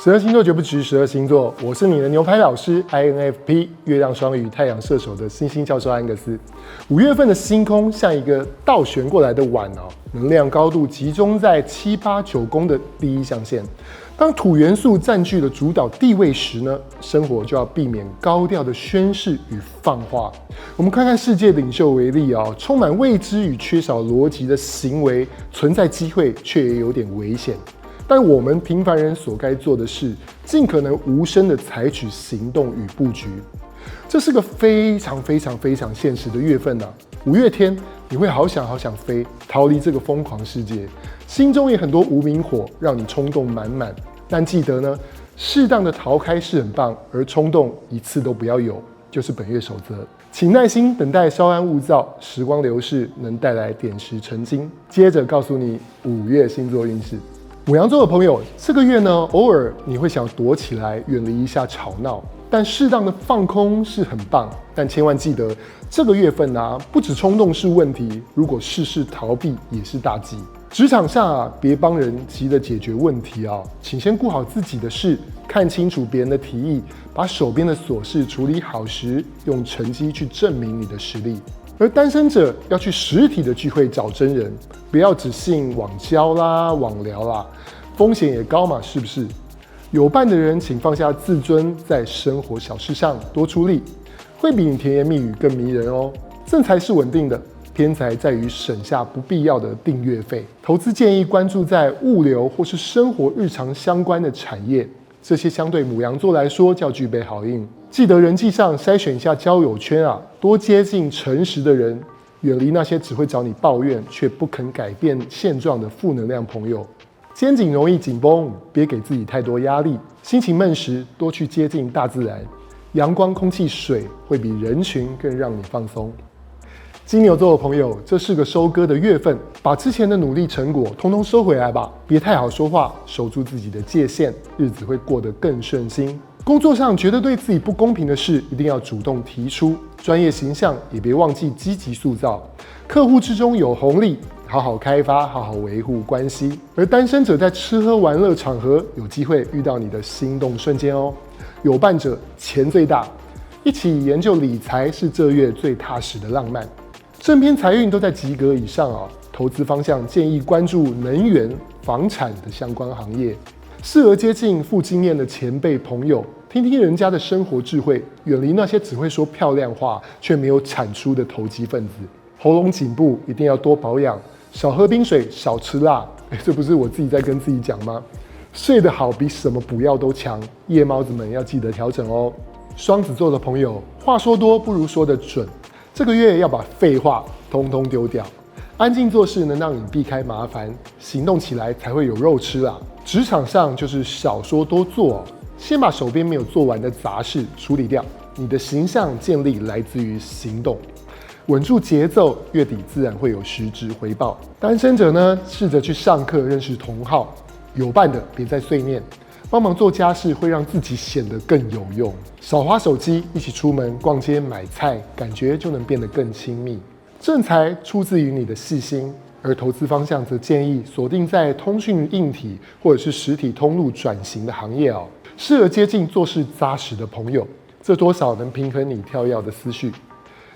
12星座绝不止12星座，我是你的牛排老师 INFP 月亮双鱼太阳射手的星星教授安格斯。5月份的星空像一个倒旋过来的碗能量高度集中在7、8、9宫的第一象限。当土元素占据了主导地位时呢，生活就要避免高调的宣示与放话。我们看看世界领袖为例充满未知与缺少逻辑的行为，存在机会却也有点危险。但我们平凡人所该做的是，尽可能无声的采取行动与布局。这是个非常现实的月份5月天，你会好想飞，逃离这个疯狂世界，心中也很多无名火，让你冲动满满。但记得呢，适当的逃开是很棒，而冲动一次都不要有，就是本月守则。请耐心等待，稍安勿躁，时光流逝能带来点石成金。接着告诉你5月星座运势。牡羊座的朋友，这个月呢，偶尔你会想躲起来，远离一下吵闹，但适当的放空是很棒。但千万记得，这个月份不止冲动是问题，如果事事逃避也是大忌。职场上别帮人急着解决问题请先顾好自己的事，看清楚别人的提议，把手边的琐事处理好时，用成绩去证明你的实力。而单身者要去实体的聚会找真人，不要只信网交啦、网聊啦，风险也高嘛，是不是？有伴的人请放下自尊，在生活小事上多出力，会比你甜言蜜语更迷人哦。正财是稳定的，天才在于省下不必要的订阅费。投资建议关注在物流或是生活日常相关的产业，这些相对牡羊座来说较具备好运。记得人际上筛选一下交友圈多接近诚实的人，远离那些只会找你抱怨却不肯改变现状的负能量朋友。肩颈容易紧绷，别给自己太多压力。心情闷时，多去接近大自然，阳光、空气、水会比人群更让你放松。金牛座的朋友，这是个收割的月份，把之前的努力成果通通收回来吧，别太好说话，守住自己的界限，日子会过得更顺心。工作上觉得对自己不公平的事，一定要主动提出。专业形象也别忘记积极塑造。客户之中有红利，好好开发，好好维护关系。而单身者在吃喝玩乐场合，有机会遇到你的心动瞬间哦。有伴者钱最大，一起研究理财是这月最踏实的浪漫。正偏财运都在及格以上投资方向建议关注能源、房产的相关行业。适合接近富经验的前辈朋友，听听人家的生活智慧，远离那些只会说漂亮话却没有产出的投机分子。喉咙颈部一定要多保养，少喝冰水，少吃辣。这不是我自己在跟自己讲吗？睡得好比什么补药都强，夜猫子们要记得调整哦。双子座的朋友，话说多不如说得准，这个月要把废话通通丢掉。安静做事能让你避开麻烦，行动起来才会有肉吃啦。职场上就是少说多做先把手边没有做完的杂事处理掉。你的形象建立来自于行动，稳住节奏，月底自然会有实质回报。单身者呢，试着去上课认识同好，有伴的别再碎念，帮忙做家事会让自己显得更有用。少滑手机，一起出门逛街买菜，感觉就能变得更亲密。正财出自于你的细心，而投资方向则建议锁定在通讯硬体或者是实体通路转型的行业适合接近做事扎实的朋友，这多少能平衡你跳跃的思绪。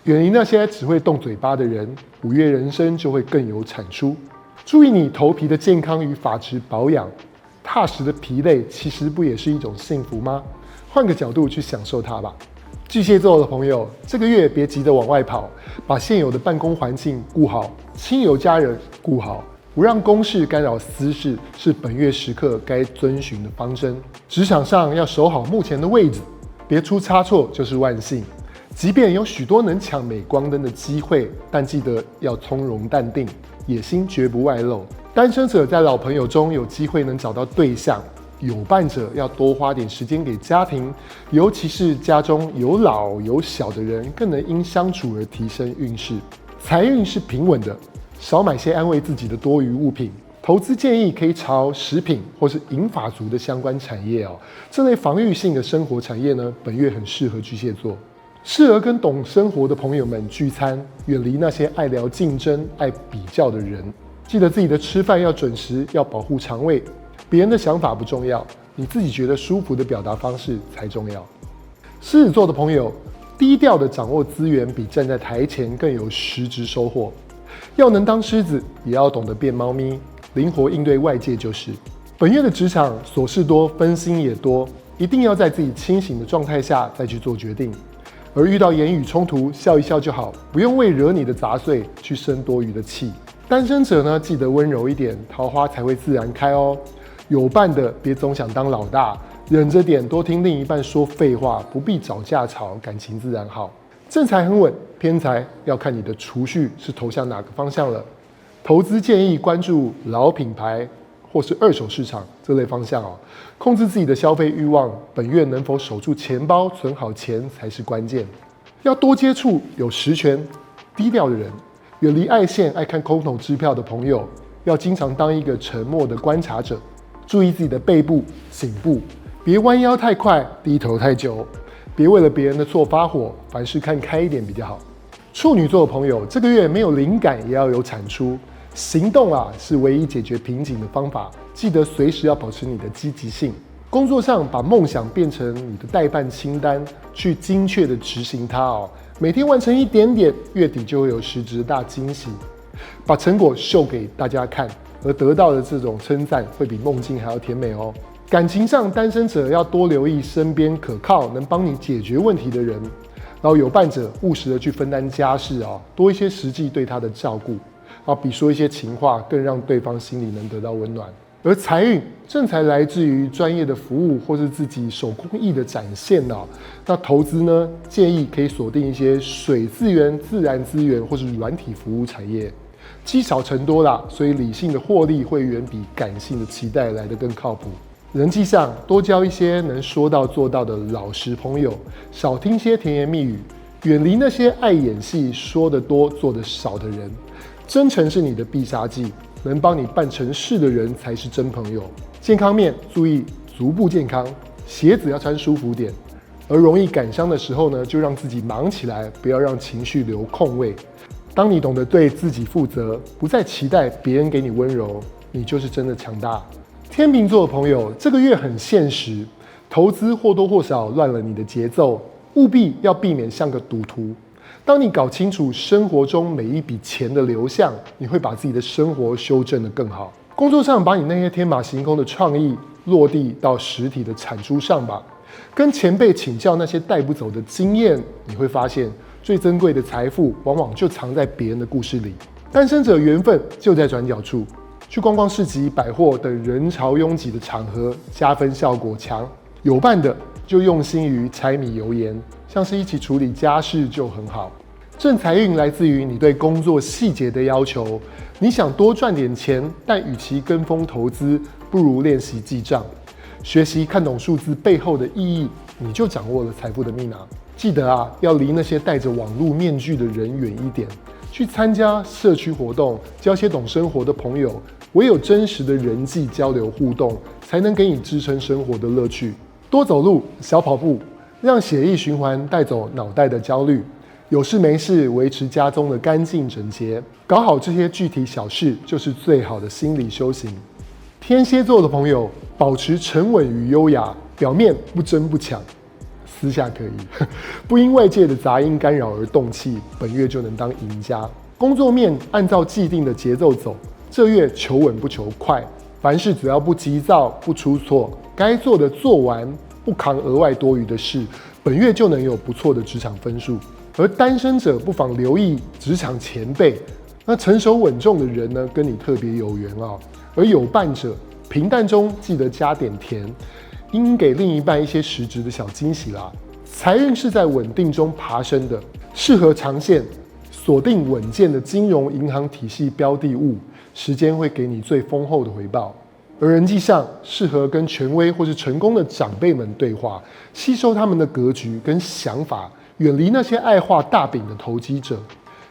远离那些只会动嘴巴的人，5月人生就会更有产出。注意你头皮的健康与发质保养，踏实的疲累其实不也是一种幸福吗？换个角度去享受它吧。巨蟹座的朋友，这个月别急着往外跑，把现有的办公环境顾好，亲友家人顾好，不让公事干扰私事，是本月时刻该遵循的方针。职场上要守好目前的位置，别出差错就是万幸。即便有许多能抢镁光灯的机会，但记得要从容淡定，野心绝不外露。单身者在老朋友中有机会能找到对象，有伴者要多花点时间给家庭，尤其是家中有老有小的人，更能因相处而提升运势。财运是平稳的，少买些安慰自己的多余物品。投资建议可以朝食品或是银发族的相关产业这类防御性的生活产业呢，本月很适合巨蟹座。适合跟懂生活的朋友们聚餐，远离那些爱聊竞争、爱比较的人。记得自己的吃饭要准时，要保护肠胃。别人的想法不重要，你自己觉得舒服的表达方式才重要。狮子座的朋友，低调的掌握资源比站在台前更有实质收获。要能当狮子，也要懂得变猫咪，灵活应对外界就是。本月的职场琐事多，分心也多，一定要在自己清醒的状态下再去做决定。而遇到言语冲突，笑一笑就好，不用为惹你的杂碎去生多余的气。单身者呢，记得温柔一点，桃花才会自然开哦。有伴的别总想当老大，忍着点，多听另一半说废话，不必找架吵，感情自然好。正财很稳，偏财要看你的储蓄是投向哪个方向了。投资建议关注老品牌或是二手市场这类方向哦。控制自己的消费欲望，本月能否守住钱包，存好钱才是关键。要多接触有实权、低调的人，远离爱现、爱看空头支票的朋友。要经常当一个沉默的观察者，注意自己的背部、颈部，别弯腰太快，低头太久。别为了别人的错发火，凡事看开一点比较好。处女座的朋友，这个月没有灵感也要有产出，行动是唯一解决瓶颈的方法。记得随时要保持你的积极性。工作上把梦想变成你的待办清单，去精确的执行它哦。每天完成一点点，月底就会有实质的大惊喜。把成果秀给大家看，而得到的这种称赞会比梦境还要甜美哦。感情上，单身者要多留意身边可靠能帮你解决问题的人，然后有伴者务实的去分担家事多一些实际对他的照顾比说一些情话更让对方心里能得到温暖。而财运正财来自于专业的服务或是自己手工艺的展现那投资呢，建议可以锁定一些水资源、自然资源或是软体服务产业，积少成多啦，所以理性的获利会远比感性的期待来得更靠谱。人际上多交一些能说到做到的老实朋友，少听些甜言蜜语，远离那些爱演戏、说得多做得少的人。真诚是你的必杀技，能帮你办成事的人才是真朋友。健康面注意足部健康，鞋子要穿舒服点。而容易感伤的时候呢，就让自己忙起来，不要让情绪留空位。当你懂得对自己负责，不再期待别人给你温柔，你就是真的强大。天秤座的朋友，这个月很现实，投资或多或少乱了你的节奏，务必要避免像个赌徒。当你搞清楚生活中每一笔钱的流向，你会把自己的生活修正得更好。工作上把你那些天马行空的创意落地到实体的产出上吧。跟前辈请教那些带不走的经验，你会发现最珍贵的财富往往就藏在别人的故事里。单身者缘分就在转角处。去逛逛市集、百货等人潮拥挤的场合，加分效果强。有伴的就用心于柴米油盐，像是一起处理家事就很好。正财运来自于你对工作细节的要求。你想多赚点钱，但与其跟风投资，不如练习记账，学习看懂数字背后的意义，你就掌握了财富的密码。记得要离那些戴着网络面具的人远一点，去参加社区活动，交些懂生活的朋友。唯有真实的人际交流互动，才能给你支撑生活的乐趣。多走路、小跑步，让血液循环带走脑袋的焦虑。有事没事，维持家中的干净整洁，搞好这些具体小事，就是最好的心理修行。天蝎座的朋友，保持沉稳与优雅，表面不争不抢，私下可以，不因外界的杂音干扰而动气，本月就能当赢家。工作面按照既定的节奏走。这月求稳不求快，凡事只要不急躁、不出错，该做的做完，不扛额外多余的事，本月就能有不错的职场分数。而单身者不妨留意职场前辈，那成熟稳重的人呢，跟你特别有缘而有伴者，平淡中记得加点甜，应给另一半一些实质的小惊喜啦。财运是在稳定中爬升的，适合长线锁定稳健的金融银行体系标的物。时间会给你最丰厚的回报。而人际上，适合跟权威或是成功的长辈们对话，吸收他们的格局跟想法，远离那些爱画大饼的投机者。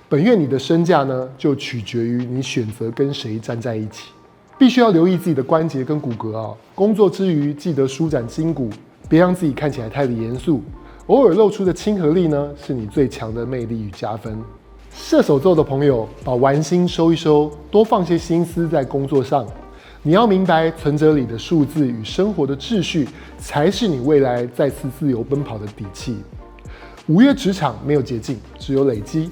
本月你的身价呢，就取决于你选择跟谁站在一起。必须要留意自己的关节跟骨骼工作之余记得舒展筋骨，别让自己看起来太严肃。偶尔露出的亲和力呢，是你最强的魅力与加分。射手座的朋友，把玩心收一收，多放些心思在工作上。你要明白，存折里的数字与生活的秩序，才是你未来再次自由奔跑的底气。5月职场没有捷径，只有累积。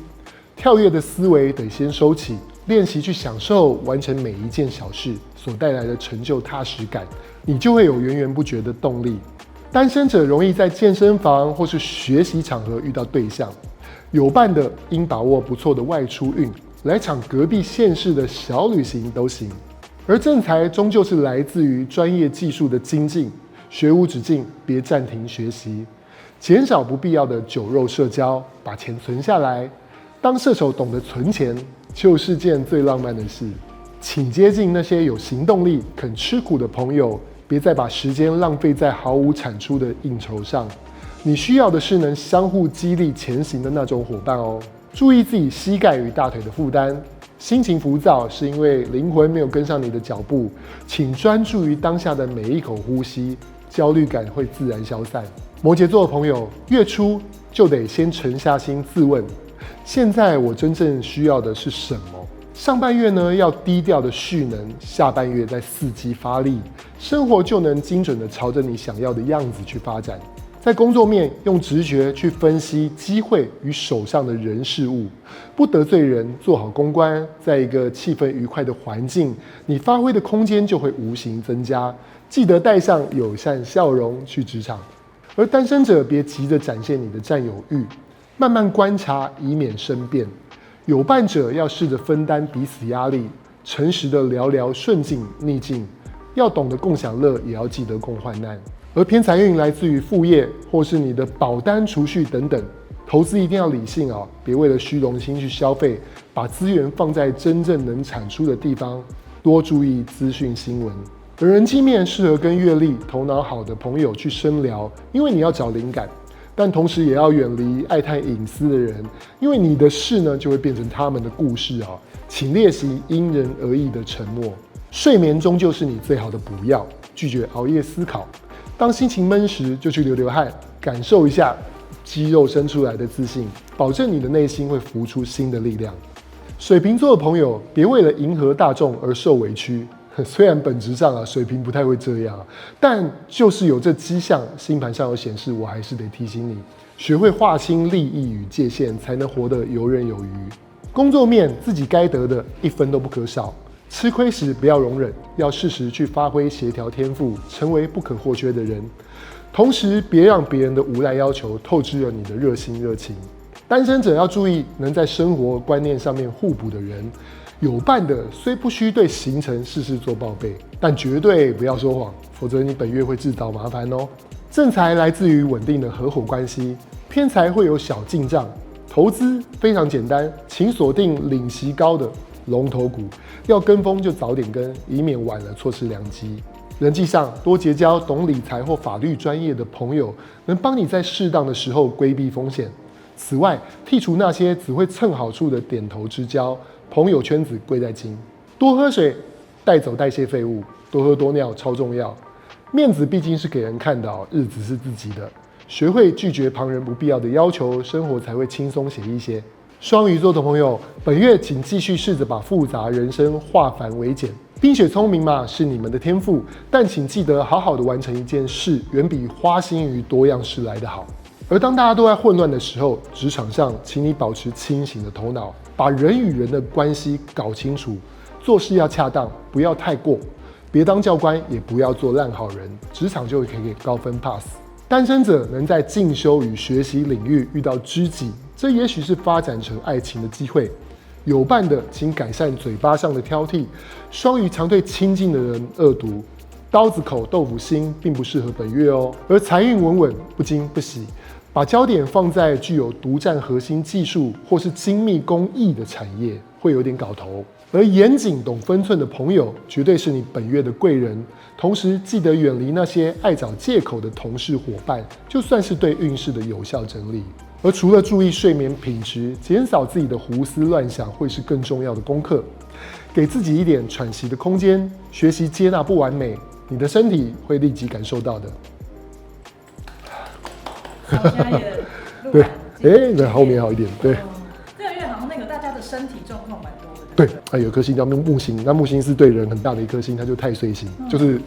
跳跃的思维得先收起，练习去享受完成每一件小事所带来的成就踏实感，你就会有源源不绝的动力。单身者容易在健身房或是学习场合遇到对象，有伴的应把握不错的外出运，来场隔壁县市的小旅行都行。而正财终究是来自于专业技术的精进，学无止境，别暂停学习，减少不必要的酒肉社交，把钱存下来。当射手懂得存钱，就是件最浪漫的事。请接近那些有行动力、肯吃苦的朋友，别再把时间浪费在毫无产出的应酬上。你需要的是能相互激励前行的那种伙伴哦。注意自己膝盖与大腿的负担。心情浮躁是因为灵魂没有跟上你的脚步，请专注于当下的每一口呼吸，焦虑感会自然消散。摩羯座的朋友，月初就得先沉下心自问：现在我真正需要的是什么？上半月呢要低调的蓄能，下半月再伺机发力，生活就能精准的朝着你想要的样子去发展。在工作面，用直觉去分析机会与手上的人事物，不得罪人，做好公关，在一个气氛愉快的环境，你发挥的空间就会无形增加。记得带上友善笑容去职场。而单身者别急着展现你的占有欲，慢慢观察，以免生变。有伴者要试着分担彼此压力，诚实的聊聊顺境逆境，要懂得共享乐，也要记得共患难。而偏财运来自于副业或是你的保单、储蓄等等，投资一定要理性啊，别为了虚荣心去消费，把资源放在真正能产出的地方，多注意资讯新闻。而人际面适合跟阅历、头脑好的朋友去深聊，因为你要找灵感，但同时也要远离爱探隐私的人，因为你的事呢就会变成他们的故事啊。请练习因人而异的沉默。睡眠终究是你最好的补药，拒绝熬夜思考。当心情闷时，就去流流汗，感受一下肌肉生出来的自信，保证你的内心会浮出新的力量。水瓶座的朋友，别为了迎合大众而受委屈。虽然本质上水瓶不太会这样，但就是有这迹象，星盘上有显示，我还是得提醒你，学会划清利益与界限，才能活得游刃有余。工作面，自己该得的一分都不可少。吃亏时不要容忍，要适时去发挥协调天赋，成为不可或缺的人。同时，别让别人的无赖要求透支了你的热心热情。单身者要注意能在生活观念上面互补的人。有伴的虽不需对行程事事做报备，但绝对不要说谎，否则你本月会自找麻烦哦。正财来自于稳定的合伙关系，偏财会有小进账。投资非常简单，请锁定领息高的龙头股，要跟风就早点跟，以免晚了错失良机。人际上，多结交懂理财或法律专业的朋友，能帮你在适当的时候规避风险。此外，剔除那些只会蹭好处的点头之交，朋友圈子贵在精。多喝水，带走代谢废物，多喝多尿超重要。面子毕竟是给人看的，日子是自己的。学会拒绝旁人不必要的要求，生活才会轻松写一些。双鱼座的朋友，本月请继续试着把复杂人生化繁为简。冰雪聪明嘛，是你们的天赋，但请记得好好的完成一件事，远比花心于多样事来得好。而当大家都在混乱的时候，职场上，请你保持清醒的头脑，把人与人的关系搞清楚，做事要恰当，不要太过，别当教官，也不要做烂好人，职场就可以给高分 pass。单身者能在进修与学习领域遇到知己，这也许是发展成爱情的机会。有伴的，请改善嘴巴上的挑剔。双鱼常对亲近的人恶毒，刀子口豆腐心，并不适合本月哦。而财运稳稳，不惊不喜，把焦点放在具有独占核心技术或是精密工艺的产业，会有点搞头。而严谨懂分寸的朋友，绝对是你本月的贵人。同时，记得远离那些爱找借口的同事伙伴，就算是对运势的有效整理。而除了注意睡眠品质，减少自己的胡思乱想，会是更重要的功课。给自己一点喘息的空间，学习接纳不完美，你的身体会立即感受到的。现在也对，那后面好一点，对。这个月好像那个大家的身体状况蛮多的。对，有一颗星叫木星，那木星是对人很大的一颗星，它就太岁星，就是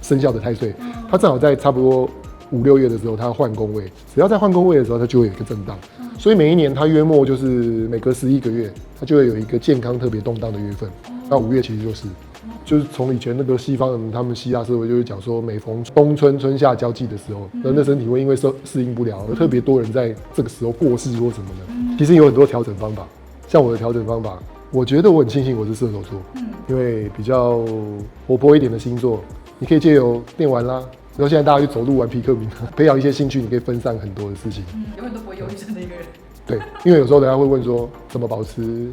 生肖的太岁。它正好在差不多5、6月的时候，它换宫位，只要在换宫位的时候，它就会有一个震荡。所以每一年它约莫就是每隔11个月，它就会有一个健康特别动荡的月份。那5月其实就是从以前那个西方人他们希腊社会就会讲说，每逢冬春春夏交际的时候，人的身体会因为适应不良，而特别多人在这个时候过世或什么的。其实有很多调整方法，像我的调整方法，我觉得我很庆幸我是射手座，因为比较活泼一点的星座，你可以借由电玩啦，然后现在大家去走路玩皮克敏，培养一些兴趣，你可以分散很多的事情。永远都不会忧郁症的一个人。对，因为有时候人家会问说，怎么保持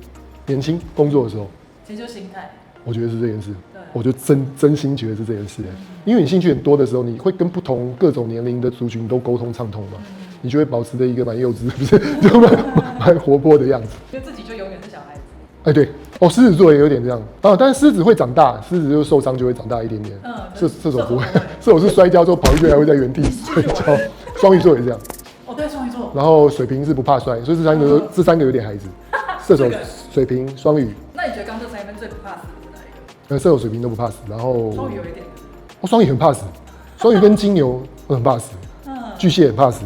年轻？工作的时候，其实就是心态。我觉得是这件事，我就真心觉得是这件事。因为你兴趣很多的时候，你会跟不同各种年龄的族群都沟通畅通嘛，你就会保持着一个蛮幼稚，不是就蛮活泼的样子。因为自己就永远是小孩子。哎，对，狮子座也有点这样啊，但是狮子会长大，狮子就受伤就会长大一点点。射手不会，射手是摔跤之后跑一圈还会在原地摔跤。双鱼座也这样。哦，对，双鱼座。然后水瓶是不怕摔，所以这三个有点孩子。射手、水瓶、双鱼。那你觉得刚这3分最不怕死的是哪一个？射手、水瓶都不怕死，然后双鱼有一点。双鱼很怕死，双鱼跟金牛都很怕死，巨蟹很怕死。